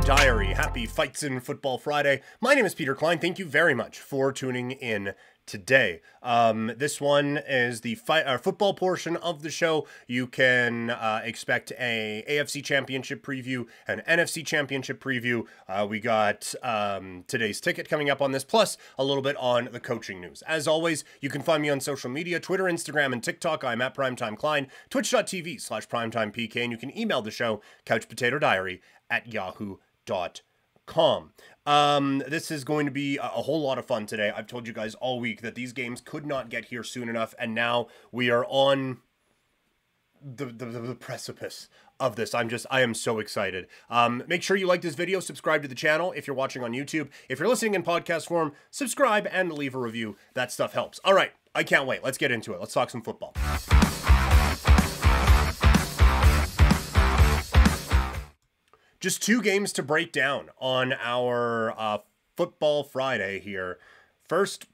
Diary. Happy Fights in Football Friday. My name is Peter Klein. Thank you very much for tuning in today. This one is the football portion of the show. You can expect a AFC Championship preview, an NFC Championship preview. We got today's ticket coming up on this, plus a little bit on the coaching news. As always, you can find me on social media, Twitter, Instagram, and TikTok. I'm at Primetime Klein, twitch.tv/PrimetimePK, and you can email the show, couchpotatodiary@yahoo.com. This is going to be a whole lot of fun today. I've told you guys all week that these games could not get here soon enough, and now we are on the precipice of this. I am so excited. Make sure you like this video, subscribe to the channel if you're watching on YouTube. If you're listening in podcast form, subscribe and leave a review. That stuff helps. All right, I can't wait. Let's get into it. Let's talk some football. Just two games to break down on our Football Friday here. First,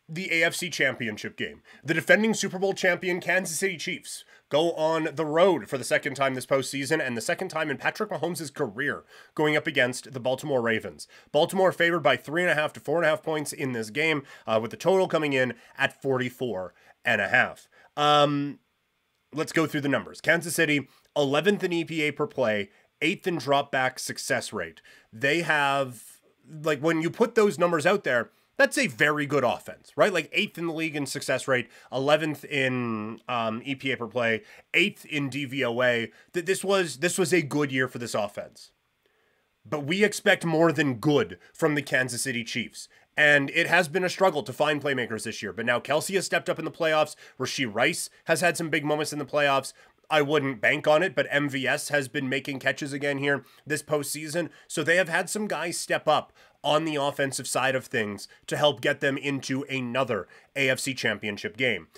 the AFC Championship game. The defending Super Bowl champion Kansas City Chiefs go on the road for the second time this postseason and the second time in Patrick Mahomes' career going up against the Baltimore Ravens. Baltimore favored by 3.5 to 4.5 points in this game, with the total coming in at 44.5. Let's go through the numbers. Kansas City, 11th in EPA per play, 8th in dropback success rate. They have, like, when you put those numbers out there, that's a very good offense, right? Like 8th in the league in success rate, 11th in EPA per play, 8th in DVOA. This was a good year for this offense. But we expect more than good from the Kansas City Chiefs. And it has been a struggle to find playmakers this year. But now Kelsey has stepped up in the playoffs. Rashee Rice has had some big moments in the playoffs. I wouldn't bank on it, but MVS has been making catches again here this postseason. So they have had some guys step up on the offensive side of things to help get them into another AFC Championship game.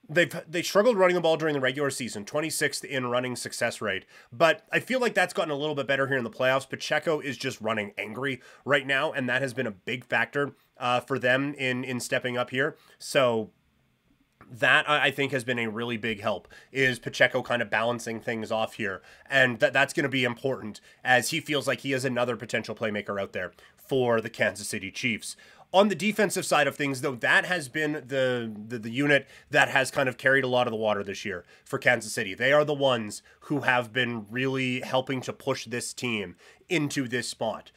They struggled running the ball during the regular season, 26th in running success rate, but I feel like that's gotten a little bit better here in the playoffs. Pacheco is just running angry right now, and that has been a big factor for them in stepping up here. So that, I think, has been a really big help, is Pacheco kind of balancing things off here. And that's going to be important, as he feels like he is another potential playmaker out there for the Kansas City Chiefs. On the defensive side of things, though, that has been the unit that has kind of carried a lot of the water this year for Kansas City. They are the ones who have been really helping to push this team into this spot.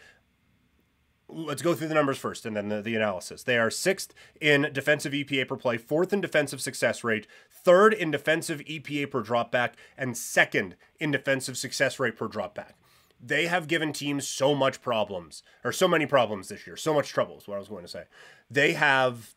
Let's go through the numbers first and then the analysis. They are 6th in defensive EPA per play, 4th in defensive success rate, 3rd in defensive EPA per dropback, and 2nd in defensive success rate per dropback. They have given teams so many problems this year. So much trouble is what I was going to say. They have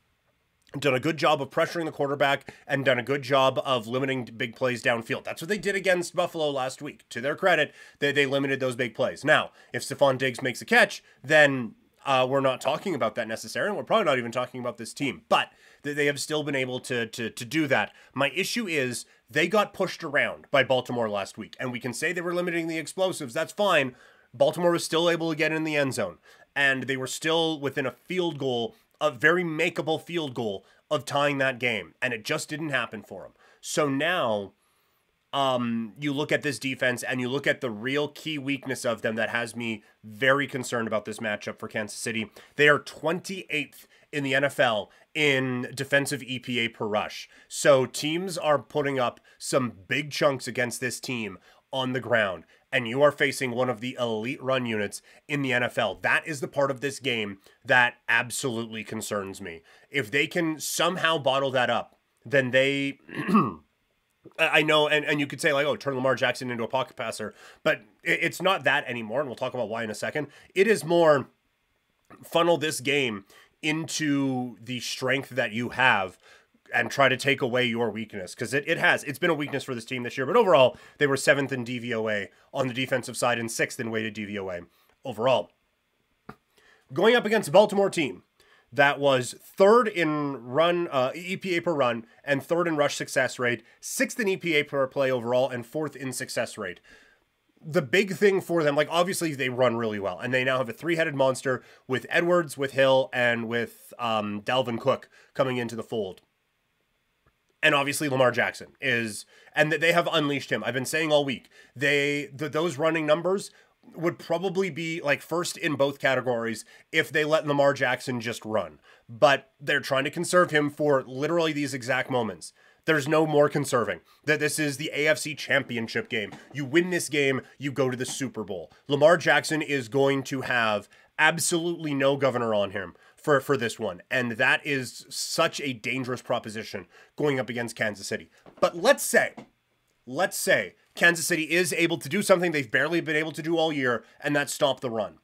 done a good job of pressuring the quarterback and done a good job of limiting big plays downfield. That's what they did against Buffalo last week. To their credit, they limited those big plays. Now, if Stephon Diggs makes a catch, then we're not talking about that necessarily, and we're probably not even talking about this team. But they have still been able to do that. My issue is they got pushed around by Baltimore last week, and we can say they were limiting the explosives. That's fine. Baltimore was still able to get in the end zone, and they were still within a field goal, a very makeable field goal, of tying that game, and it just didn't happen for them. So now you look at this defense and you look at the real key weakness of them that has me very concerned about this matchup for Kansas City. They are 28th in the NFL in defensive EPA per rush. So teams are putting up some big chunks against this team on the ground, and you are facing one of the elite run units in the NFL. That is the part of this game that absolutely concerns me. If they can somehow bottle that up, then they I know, and you could say, like, oh, turn Lamar Jackson into a pocket passer, but it's not that anymore, and we'll talk about why in a second. It is more funnel this game into the strength that you have and try to take away your weakness, because it's been a weakness for this team this year, but overall, they were 7th in DVOA on the defensive side and 6th in weighted DVOA overall. Going up against a Baltimore team that was 3rd in run EPA per run and 3rd in rush success rate, 6th in EPA per play overall, and 4th in success rate. The big thing for them, like, obviously they run really well, and they now have a 3-headed monster with Edwards, with Hill, and with Dalvin Cook coming into the fold. And obviously Lamar Jackson is, and they have unleashed him. I've been saying all week, those running numbers would probably be like first in both categories if they let Lamar Jackson just run. But they're trying to conserve him for literally these exact moments. There's no more conserving. That this is the AFC Championship game. You win this game, you go to the Super Bowl. Lamar Jackson is going to have absolutely no governor on him for this one. And that is such a dangerous proposition going up against Kansas City. But let's say Kansas City is able to do something they've barely been able to do all year, and that's stop the run.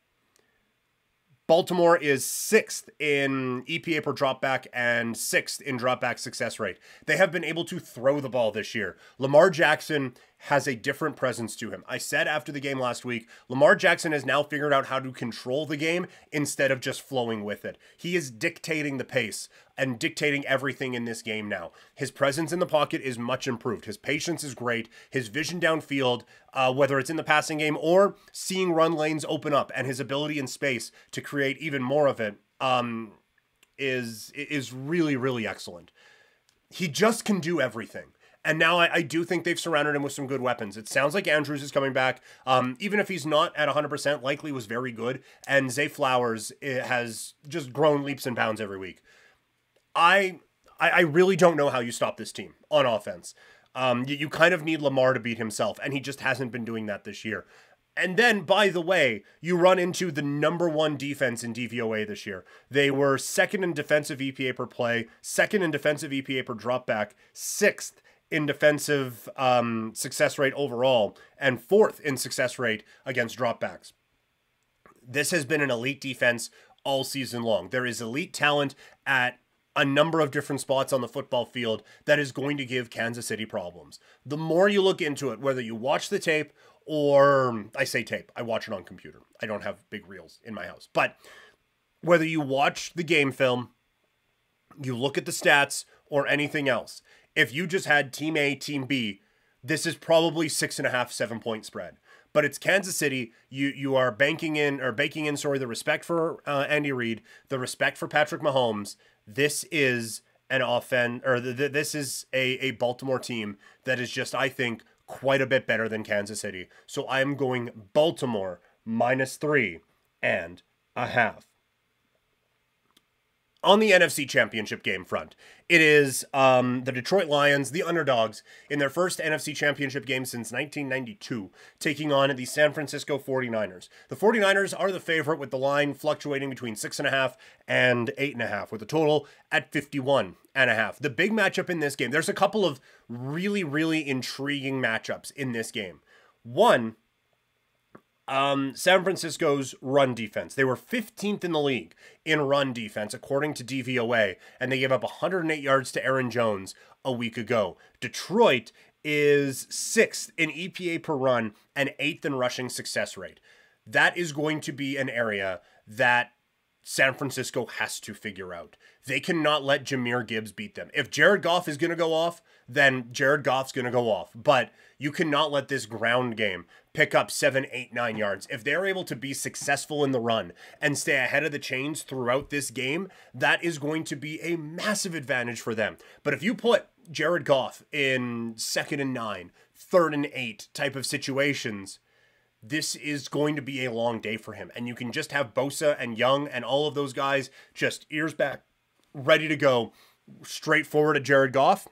Baltimore is 6th in EPA per dropback and 6th in dropback success rate. They have been able to throw the ball this year. Lamar Jackson has a different presence to him. I said after the game last week, Lamar Jackson has now figured out how to control the game instead of just flowing with it. He is dictating the pace and dictating everything in this game now. His presence in the pocket is much improved. His patience is great. His vision downfield, whether it's in the passing game or seeing run lanes open up, and his ability in space to create even more of it is really, really excellent. He just can do everything. And now I do think they've surrounded him with some good weapons. It sounds like Andrews is coming back. Even if he's not at 100%, likely was very good. And Zay Flowers has just grown leaps and bounds every week. I really don't know how you stop this team on offense. You kind of need Lamar to beat himself, and he just hasn't been doing that this year. And then, by the way, you run into the #1 defense in DVOA this year. They were 2nd in defensive EPA per play, 2nd in defensive EPA per dropback, 6th in defensive success rate overall, and 4th in success rate against dropbacks. This has been an elite defense all season long. There is elite talent at a number of different spots on the football field that is going to give Kansas City problems. The more you look into it, whether you watch the tape or, I say tape, I watch it on computer. I don't have big reels in my house. But whether you watch the game film, you look at the stats, or anything else, if you just had Team A, Team B, this is probably 6.5, 7-point spread. But it's Kansas City. You are baking in the respect for Andy Reid, the respect for Patrick Mahomes. This is this is a Baltimore team that is just, I think, quite a bit better than Kansas City. So I'm going Baltimore -3.5. On the NFC Championship game front, it is the Detroit Lions, the underdogs, in their first NFC Championship game since 1992, taking on the San Francisco 49ers. The 49ers are the favorite, with the line fluctuating between 6.5 and 8.5, with a total at 51.5. The big matchup in this game, there's a couple of really, really intriguing matchups in this game. One, San Francisco's run defense. They were 15th in the league in run defense, according to DVOA, and they gave up 108 yards to Aaron Jones a week ago. Detroit is 6th in EPA per run and 8th in rushing success rate. That is going to be an area that San Francisco has to figure out. They cannot let Jahmyr Gibbs beat them. If Jared Goff is going to go off, then Jared Goff's going to go off. But you cannot let this ground game pick up 7, 8, 9 yards. If they're able to be successful in the run and stay ahead of the chains throughout this game, that is going to be a massive advantage for them. But if you put Jared Goff in 2nd and 9, 3rd and 8 type of situations, this is going to be a long day for him. And you can just have Bosa and Young and all of those guys just ears back, ready to go straight forward at Jared Goff.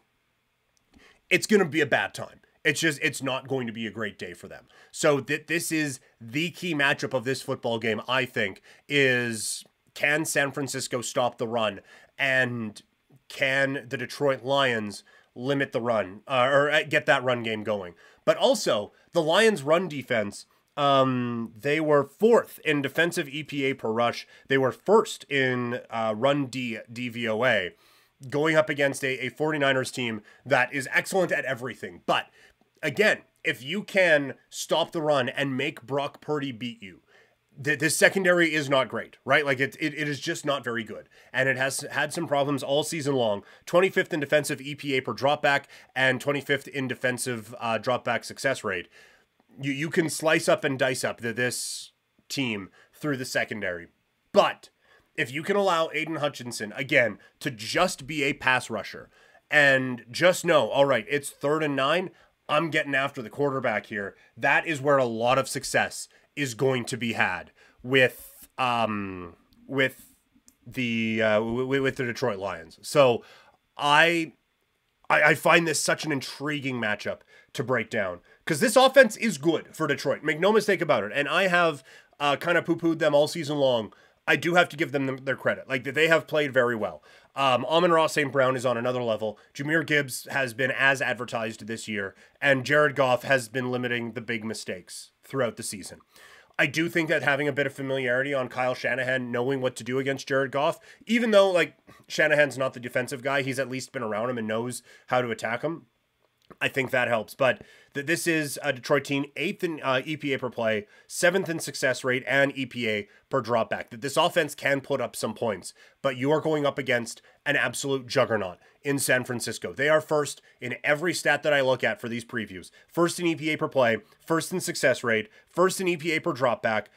It's going to be a bad time. It's not going to be a great day for them. So this is the key matchup of this football game, I think, is can San Francisco stop the run, and can the Detroit Lions limit the run or get that run game going? But also, the Lions' run defense, they were 4th in defensive EPA per rush. They were 1st in run DVOA, going up against a 49ers team that is excellent at everything. But again, if you can stop the run and make Brock Purdy beat you, this secondary is not great, right? Like it is just not very good. And it has had some problems all season long. 25th in defensive EPA per dropback and 25th in defensive dropback success rate. You can slice up and dice up this team through the secondary. But if you can allow Aiden Hutchinson, again, to just be a pass rusher and just know, all right, it's 3rd and 9, I'm getting after the quarterback here. That is where a lot of success is going to be had with the Detroit Lions. So I find this such an intriguing matchup to break down because this offense is good for Detroit. Make no mistake about it. And I have kind of poo-pooed them all season long. I do have to give them their credit. Like, they have played very well. Amon-Ra St. Brown is on another level. Jahmyr Gibbs has been as advertised this year. And Jared Goff has been limiting the big mistakes throughout the season. I do think that having a bit of familiarity on Kyle Shanahan, knowing what to do against Jared Goff, even though, like, Shanahan's not the defensive guy, he's at least been around him and knows how to attack him. I think that helps. But this is a Detroit team 8th in EPA per play, 7th in success rate and EPA per dropback. That this offense can put up some points, but you are going up against an absolute juggernaut in San Francisco. They are first in every stat that I look at for these previews. First in EPA per play, first in success rate, first in EPA per dropback,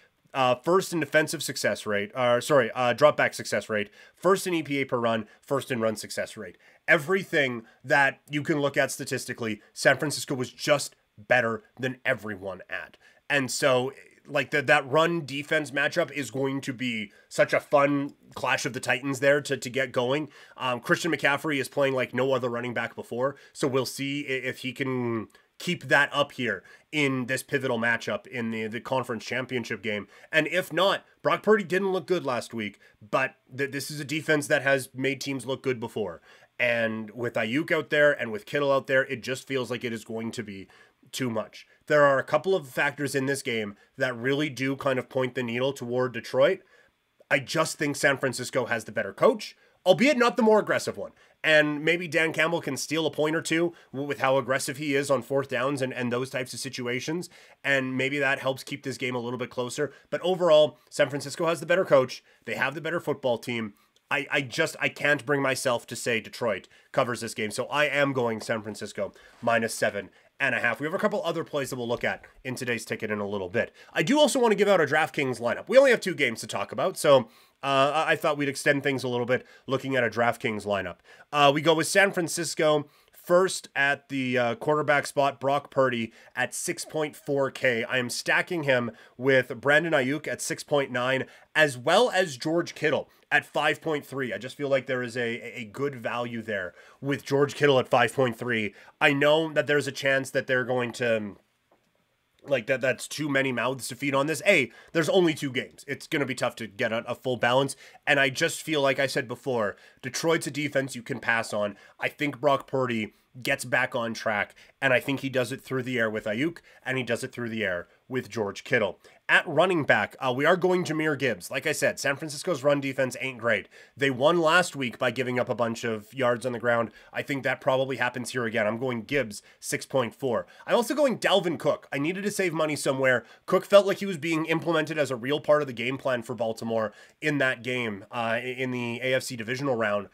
first in defensive success rate, dropback success rate, first in EPA per run, first in run success rate. Everything that you can look at statistically, San Francisco was just better than everyone at. And so, like, that run defense matchup is going to be such a fun clash of the Titans there to get going. Christian McCaffrey is playing like no other running back before, so we'll see if he can keep that up here in this pivotal matchup in the conference championship game. And if not, Brock Purdy didn't look good last week, but this is a defense that has made teams look good before. And with Ayuk out there and with Kittle out there, it just feels like it is going to be too much. There are a couple of factors in this game that really do kind of point the needle toward Detroit. I just think San Francisco has the better coach, albeit not the more aggressive one. And maybe Dan Campbell can steal a point or two with how aggressive he is on fourth downs and those types of situations. And maybe that helps keep this game a little bit closer. But overall, San Francisco has the better coach. They have the better football team. I can't bring myself to say Detroit covers this game. So I am going San Francisco -7.5. We have a couple other plays that we'll look at in today's ticket in a little bit. I do also want to give out a DraftKings lineup. We only have 2 games to talk about, so I thought we'd extend things a little bit looking at a DraftKings lineup. We go with San Francisco first at the quarterback spot, Brock Purdy at 6.4K. I am stacking him with Brandon Ayuk at 6.9, as well as George Kittle at 5.3. I just feel like there is a good value there with George Kittle at 5.3. I know that there's a chance that they're going to, like, that's too many mouths to feed on this. There's only 2 games. It's going to be tough to get a full balance. And I just feel like I said before, Detroit's a defense you can pass on. I think Brock Purdy gets back on track, and I think he does it through the air with Ayuk, and he does it through the air with George Kittle. At running back, we are going Jahmyr Gibbs. Like I said, San Francisco's run defense ain't great. They won last week by giving up a bunch of yards on the ground. I think that probably happens here again. I'm going Gibbs 6.4. I'm also going Dalvin Cook. I needed to save money somewhere. Cook felt like he was being implemented as a real part of the game plan for Baltimore in that game in the AFC divisional round.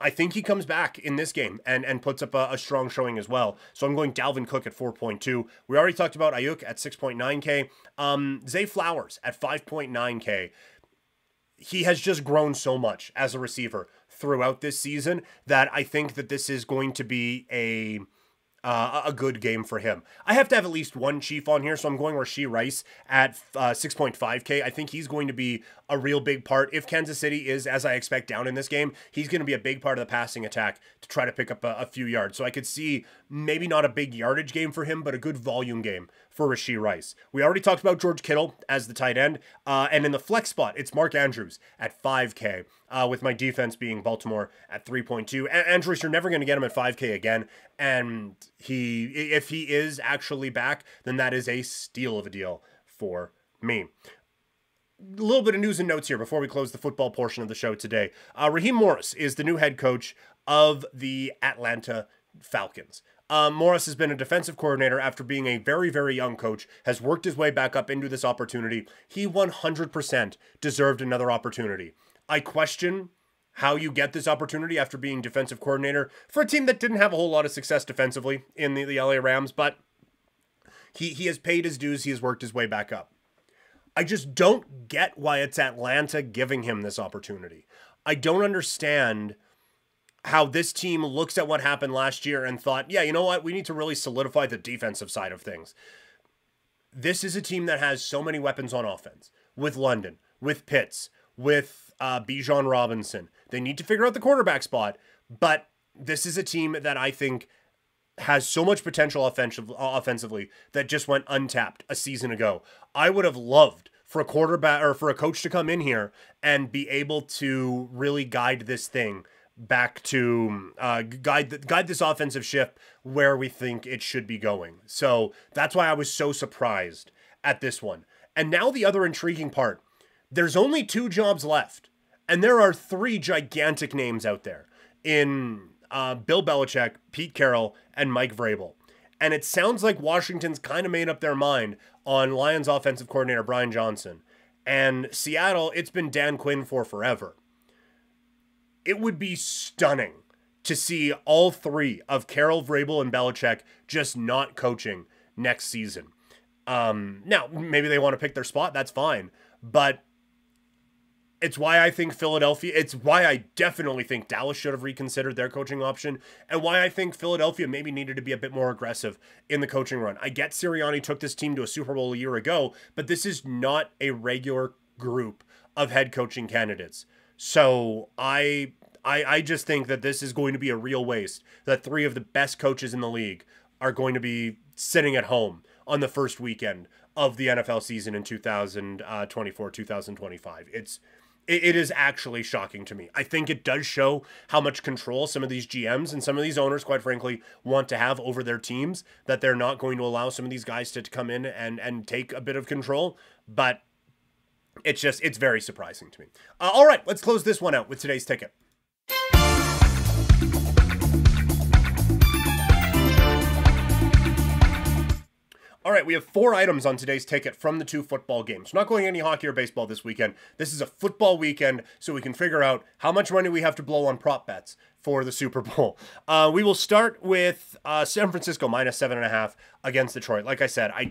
I think he comes back in this game and puts up a strong showing as well. So I'm going Dalvin Cook at 4.2. We already talked about Ayuk at 6.9K. Zay Flowers at 5.9K. He has just grown so much as a receiver throughout this season that I think that this is going to be a good game for him. I have to have at least one Chief on here, so I'm going Rashee Rice at 6.5K. I think he's going to be a real big part. If Kansas City is, as I expect, down in this game, he's going to be a big part of the passing attack to try to pick up a few yards. So I could see maybe not a big yardage game for him, but a good volume game for Rashee Rice. We already talked about George Kittle as the tight end. And in the flex spot, it's Mark Andrews at 5K, with my defense being Baltimore at 3.2. Andrews, you're never going to get him at 5K again. And if he is actually back, then that is a steal of a deal for me. A little bit of news and notes here before we close the football portion of the show today. Raheem Morris is the new head coach of the Atlanta Falcons. Morris has been a defensive coordinator after being a very, very young coach, has worked his way back up into this opportunity. He 100% deserved another opportunity. I question how you get this opportunity after being defensive coordinator for a team that didn't have a whole lot of success defensively in the LA Rams, but he has paid his dues. He has worked his way back up. I just don't get why it's Atlanta giving him this opportunity. I don't understand how this team looks at what happened last year and thought, yeah, you know what? We need to really solidify the defensive side of things. this is a team that has so many weapons on offense, with London, with Pitts, with Bijan Robinson. They need to figure out the quarterback spot, but this is a team that I think has so much potential offensively that just went untapped a season ago. I would have loved for a quarterback or for a coach to come in here and be able to really guide this thing back to guide this offensive shift where we think it should be going. So that's why I was so surprised at this one. And now the other intriguing part, there's only 2 jobs left, and there are 3 gigantic names out there in Bill Belichick, Pete Carroll, and Mike Vrabel. And it sounds like Washington's kind of made up their mind on Lions offensive coordinator Brian Johnson. And Seattle, it's been Dan Quinn for forever. It would be stunning to see all 3 of Carroll, Vrabel, and Belichick just not coaching next season. Now, maybe they want to pick their spot, that's fine. But it's why I think it's why I definitely think Dallas should have reconsidered their coaching option, and why I think Philadelphia maybe needed to be a bit more aggressive in the coaching run. I get Sirianni took this team to a Super Bowl a year ago, but this is not a regular group of head coaching candidates. So I just think that this is going to be a real waste, that 3 of the best coaches in the league are going to be sitting at home on the first weekend of the NFL season in 2024-2025. It is actually shocking to me. I think it does show how much control some of these GMs and some of these owners, quite frankly, want to have over their teams, that they're not going to allow some of these guys to come in and take a bit of control. But it's very surprising to me. All right, let's close this one out with today's ticket. All right, we have 4 items on today's ticket from the 2 football games. We're not going any hockey or baseball this weekend. This is a football weekend, so we can figure out how much money we have to blow on prop bets for the Super Bowl. We will start with San Francisco minus 7.5 against Detroit. Like I said, I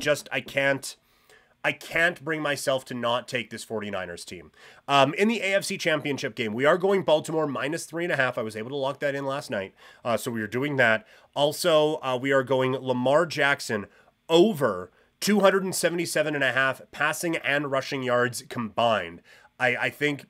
can't bring myself to not take this 49ers team. In the AFC Championship game, we are going Baltimore minus 3.5. I was able to lock that in last night, so we are doing that. Also, we are going Lamar Jackson over 277.5 passing and rushing yards combined. I think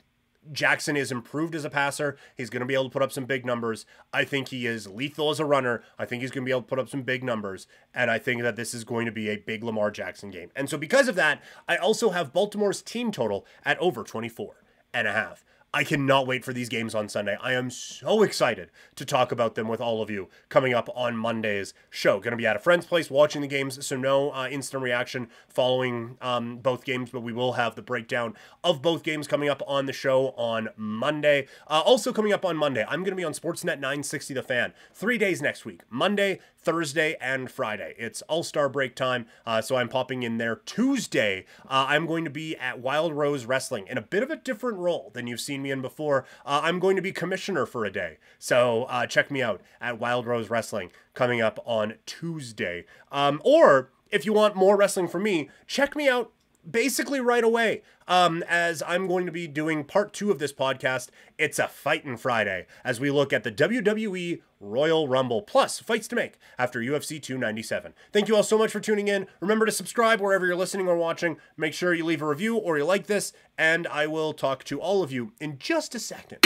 Jackson is improved as a passer. He's going to be able to put up some big numbers. I think he is lethal as a runner. I think he's going to be able to put up some big numbers. And I think that this is going to be a big Lamar Jackson game. And so because of that, I also have Baltimore's team total at over 24.5. I cannot wait for these games on Sunday. I am so excited to talk about them with all of you coming up on Monday's show. Going to be at a friend's place watching the games, so no instant reaction following both games, but we will have the breakdown of both games coming up on the show on Monday. Also coming up on Monday, I'm going to be on Sportsnet 960 The Fan 3 days next week, Monday, Thursday, and Friday. It's All-Star break time, so I'm popping in there Tuesday. I'm going to be at Wild Rose Wrestling in a bit of a different role than you've seen me in before. I'm going to be commissioner for a day, so check me out at Wild Rose Wrestling coming up on Tuesday. Or if you want more wrestling from me, check me out basically right away, as I'm going to be doing part 2 of this podcast. It's a Fightin' Friday as we look at the WWE Royal Rumble, plus fights to make after UFC 297. Thank you all so much for tuning in. Remember to subscribe wherever you're listening or watching. Make sure you leave a review or you like this, and I will talk to all of you in just a second.